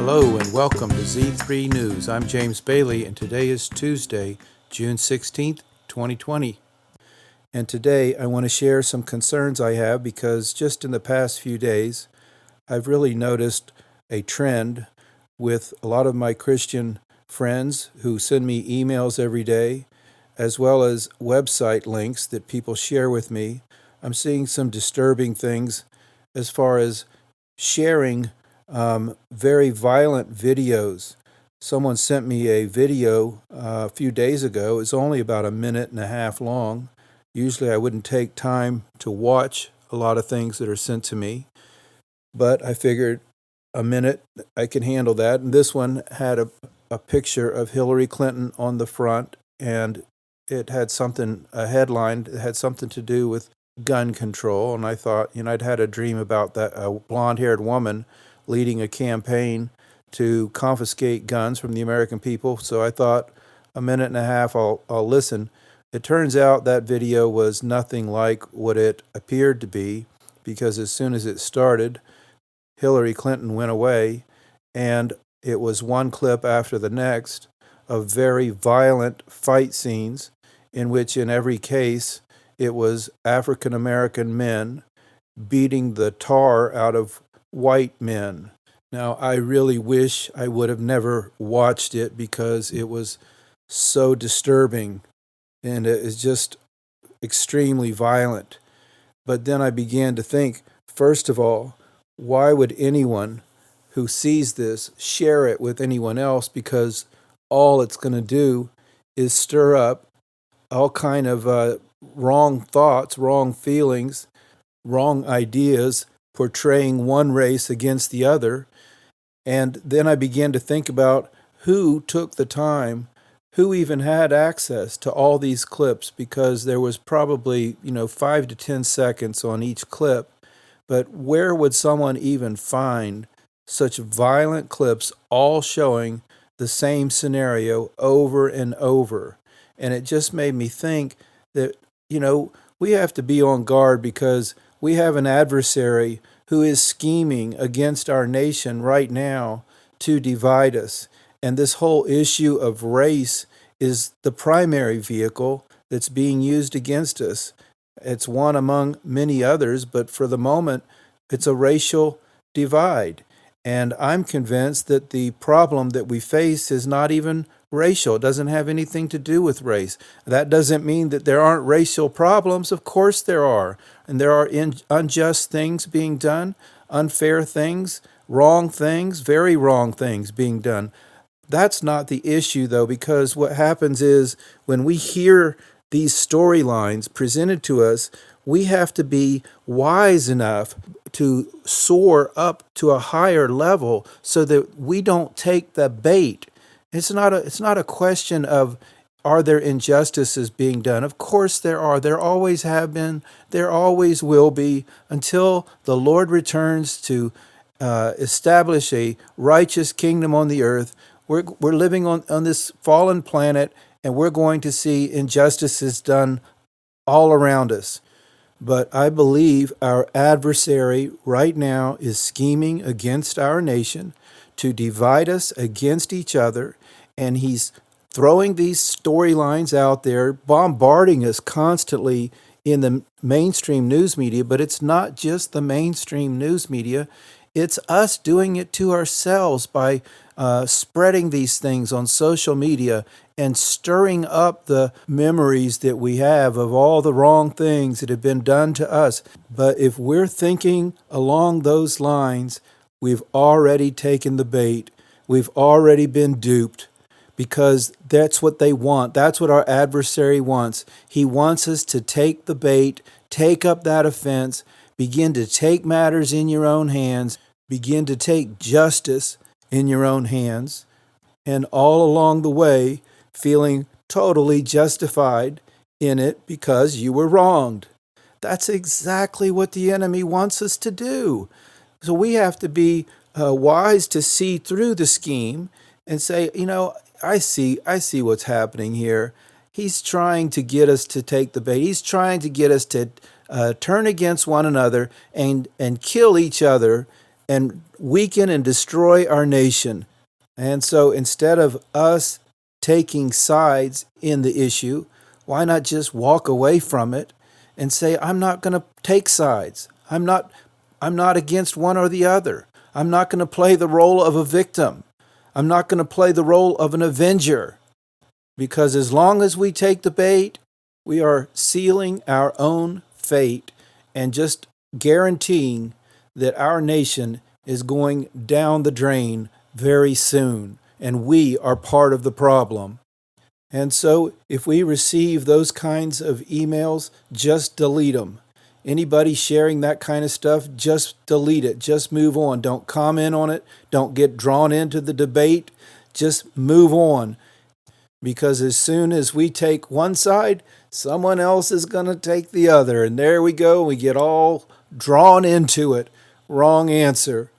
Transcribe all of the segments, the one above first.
Hello and welcome to Z3 News. I'm James Bailey and today is Tuesday, June 16th, 2020. And today I want to share some concerns I have because just in the past few days I've really noticed a trend with a lot of my Christian friends who send me emails every day, as well as website links that people share with me. I'm seeing some disturbing things as far as sharing very violent videos. Someone sent me a video a few days ago. It's only about a minute and a half long. Usually I wouldn't take time to watch a lot of things that are sent to me, but I figured a minute I can handle that. And this one had a picture of Hillary Clinton on the front, and it had a headline that had something to do with gun control. And I thought, I'd had a dream about that, a blonde-haired woman leading a campaign to confiscate guns from the American people. So I thought a minute and a half, I'll listen. It turns out that video was nothing like what it appeared to be, because as soon as it started, Hillary Clinton went away, and it was one clip after the next of very violent fight scenes in which in every case it was African American men beating the tar out of white men. Now, I really wish I would have never watched it because it was so disturbing and it is just extremely violent. But then I began to think, first of all, why would anyone who sees this share it with anyone else? Because all it's going to do is stir up all kind of wrong thoughts, wrong feelings, wrong ideas, portraying one race against the other. And then I began to think about who took the time, who even had access to all these clips, because there was probably 5 to 10 seconds on each clip. But where would someone even find such violent clips all showing the same scenario over and over? And it just made me think that we have to be on guard, because we have an adversary who is scheming against our nation right now to divide us. And this whole issue of race is the primary vehicle that's being used against us. It's one among many others, but for the moment, it's a racial divide. And I'm convinced that the problem that we face is not even racial. It doesn't have anything to do with race. That doesn't mean that there aren't racial problems. Of course there are. And there are unjust things being done, unfair things, wrong things, very wrong things being done. That's not the issue, though, because what happens is when we hear these storylines presented to us, we have to be wise enough to soar up to a higher level so that we don't take the bait. It's not a question of, are there injustices being done? Of course there are. There always have been. There always will be, until the Lord returns to establish a righteous kingdom on the earth. We're living on this fallen planet, and we're going to see injustices done all around us. But I believe our adversary right now is scheming against our nation to divide us against each other, and he's throwing these storylines out there, bombarding us constantly in the mainstream news media. But it's not just the mainstream news media. It's us doing it to ourselves by spreading these things on social media and stirring up the memories that we have of all the wrong things that have been done to us. But if we're thinking along those lines, we've already taken the bait. We've already been duped, because that's what they want. That's what our adversary wants. He wants us to take the bait, take up that offense, begin to take matters in your own hands, begin to take justice in your own hands, and all along the way, feeling totally justified in it because you were wronged. That's exactly what the enemy wants us to do. So we have to be wise to see through the scheme and say, I see what's happening here. He's trying to get us to take the bait. He's trying to get us to turn against one another and kill each other and weaken and destroy our nation. And so instead of us taking sides in the issue, why not just walk away from it and say, I'm not going to take sides. I'm not against one or the other. I'm not going to play the role of a victim. I'm not going to play the role of an avenger. Because as long as we take the bait, we are sealing our own fate and just guaranteeing that our nation is going down the drain very soon, and we are part of the problem. And so if we receive those kinds of emails, just delete them. Anybody sharing that kind of stuff, just delete it. Just move on. Don't comment on it. Don't get drawn into the debate. Just move on. Because as soon as we take one side, someone else is going to take the other. And there we go. We get all drawn into it. Wrong answer.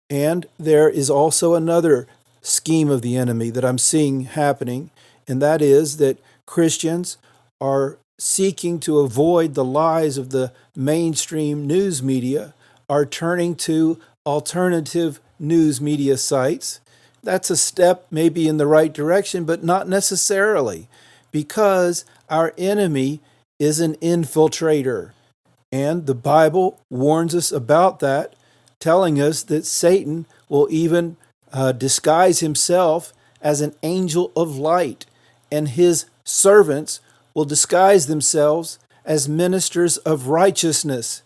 And there is also another scheme of the enemy that I'm seeing happening, and that is that Christians are seeking to avoid the lies of the mainstream news media, are turning to alternative news media sites. That's a step maybe in the right direction, but not necessarily, because our enemy is an infiltrator. And the Bible warns us about that, telling us that Satan will even disguise himself as an angel of light, and his servants will disguise themselves as ministers of righteousness.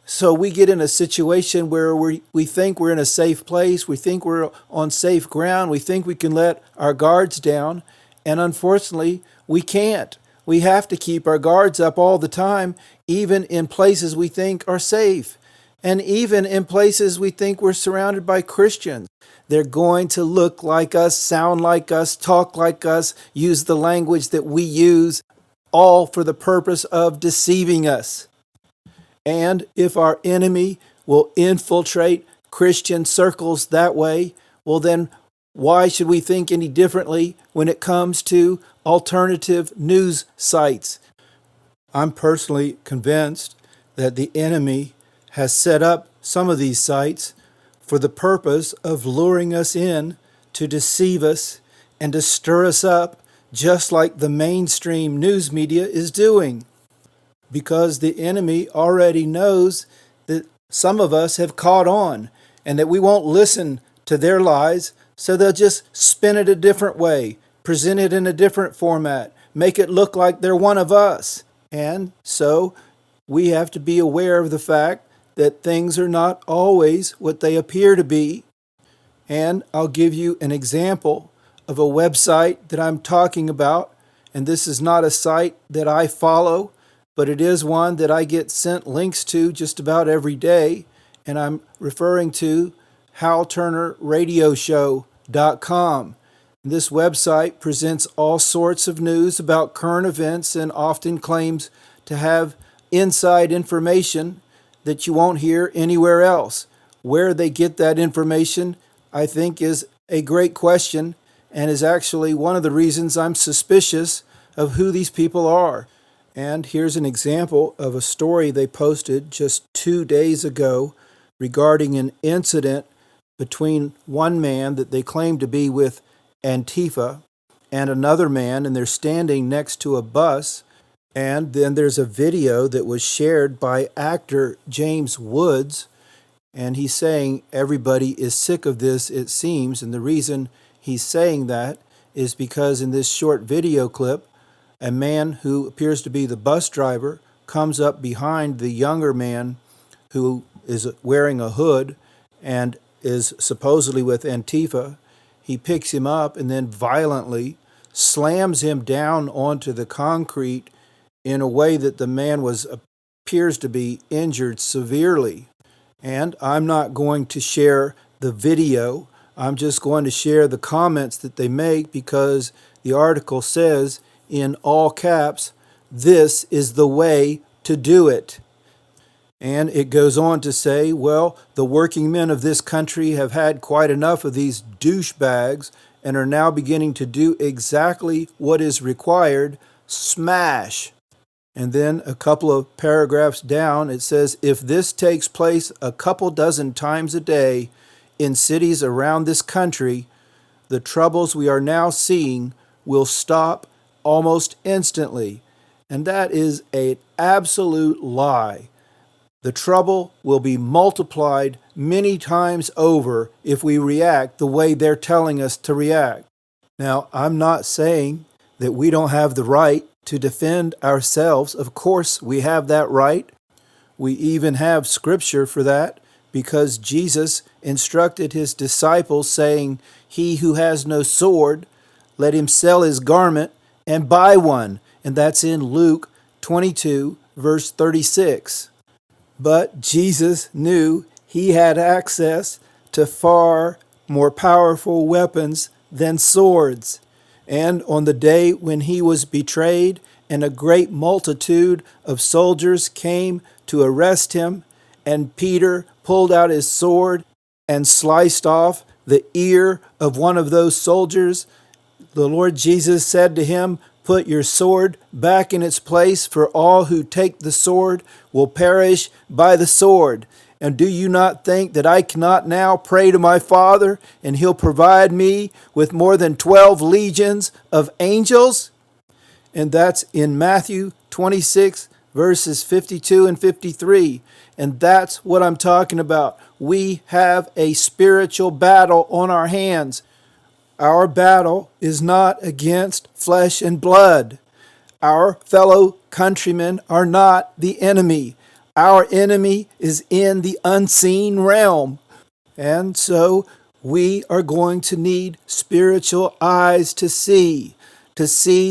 So we get in a situation where we think we're in a safe place, we think we're on safe ground, we think we can let our guards down, and unfortunately, we can't. We have to keep our guards up all the time, even in places we think are safe. And even in places we think we're surrounded by Christians. They're going to look like us, sound like us, talk like us, use the language that we use, all for the purpose of deceiving us. And if our enemy will infiltrate Christian circles that way, well then why should we think any differently when it comes to alternative news sites? I'm personally convinced that the enemy has set up some of these sites for the purpose of luring us in to deceive us and to stir us up, just like the mainstream news media is doing. Because the enemy already knows that some of us have caught on and that we won't listen to their lies, so they'll just spin it a different way, present it in a different format, make it look like they're one of us. And so we have to be aware of the fact that things are not always what they appear to be. And I'll give you an example of a website that I'm talking about. And this is not a site that I follow, but it is one that I get sent links to just about every day. And I'm referring to HalTurnerRadioshow.com. This website presents all sorts of news about current events and often claims to have inside information that you won't hear anywhere else. Where they get that information, I think, is a great question and is actually one of the reasons I'm suspicious of who these people are. And here's an example of a story they posted just 2 days ago regarding an incident between one man that they claim to be with Antifa and another man, and they're standing next to a bus. And then there's a video that was shared by actor James Woods, and he's saying everybody is sick of this, it seems. And the reason he's saying that is because in this short video clip, a man who appears to be the bus driver comes up behind the younger man who is wearing a hood and is supposedly with Antifa. He picks him up and then violently slams him down onto the concrete in a way that the man appears to be injured severely. And I'm not going to share the video. I'm just going to share the comments that they make, because the article says in all caps, "This is the way to do it." And it goes on to say, well, the working men of this country have had quite enough of these douchebags and are now beginning to do exactly what is required: smash. And then a couple of paragraphs down, it says, if this takes place a couple dozen times a day in cities around this country, the troubles we are now seeing will stop almost instantly. And that is an absolute lie. The trouble will be multiplied many times over if we react the way they're telling us to react. Now, I'm not saying that we don't have the right to defend ourselves. Of course, we have that right. We even have scripture for that, because Jesus instructed his disciples, saying, he who has no sword, let him sell his garment and buy one. And that's in Luke 22, verse 36. But Jesus knew he had access to far more powerful weapons than swords. And on the day when he was betrayed, and a great multitude of soldiers came to arrest him, and Peter pulled out his sword and sliced off the ear of one of those soldiers, the Lord Jesus said to him, put your sword back in its place, for all who take the sword will perish by the sword. And do you not think that I cannot now pray to my Father, and he'll provide me with more than 12 legions of angels? And that's in Matthew 26, verses 52 and 53. And that's what I'm talking about. We have a spiritual battle on our hands. Our battle is not against flesh and blood. Our fellow countrymen are not the enemy. Our enemy is in the unseen realm. And so we are going to need spiritual eyes to see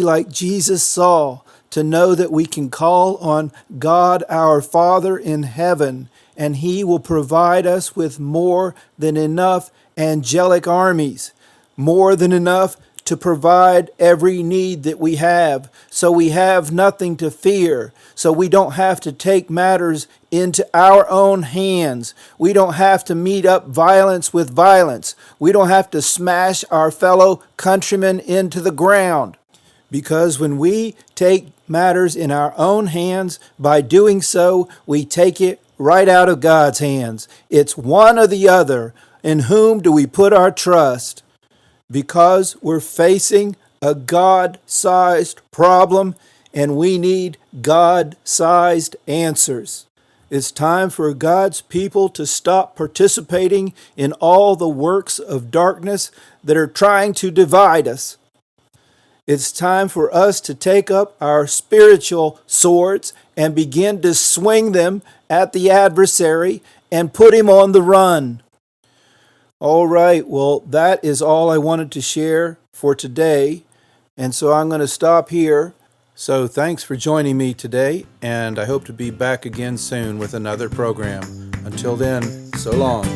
like Jesus saw, to know that we can call on God our Father in heaven, and he will provide us with more than enough angelic armies, more than enough to provide every need that we have, so we have nothing to fear, so we don't have to take matters into our own hands. We don't have to meet up violence with violence. We don't have to smash our fellow countrymen into the ground. Because when we take matters in our own hands, by doing so, we take it right out of God's hands. It's one or the other. In whom do we put our trust? Because we're facing a God-sized problem, and we need God-sized answers. It's time for God's people to stop participating in all the works of darkness that are trying to divide us. It's time for us to take up our spiritual swords and begin to swing them at the adversary and put him on the run. All right, well, that is all I wanted to share for today, and so I'm going to stop here. So thanks for joining me today, and I hope to be back again soon with another program. Until then, so long.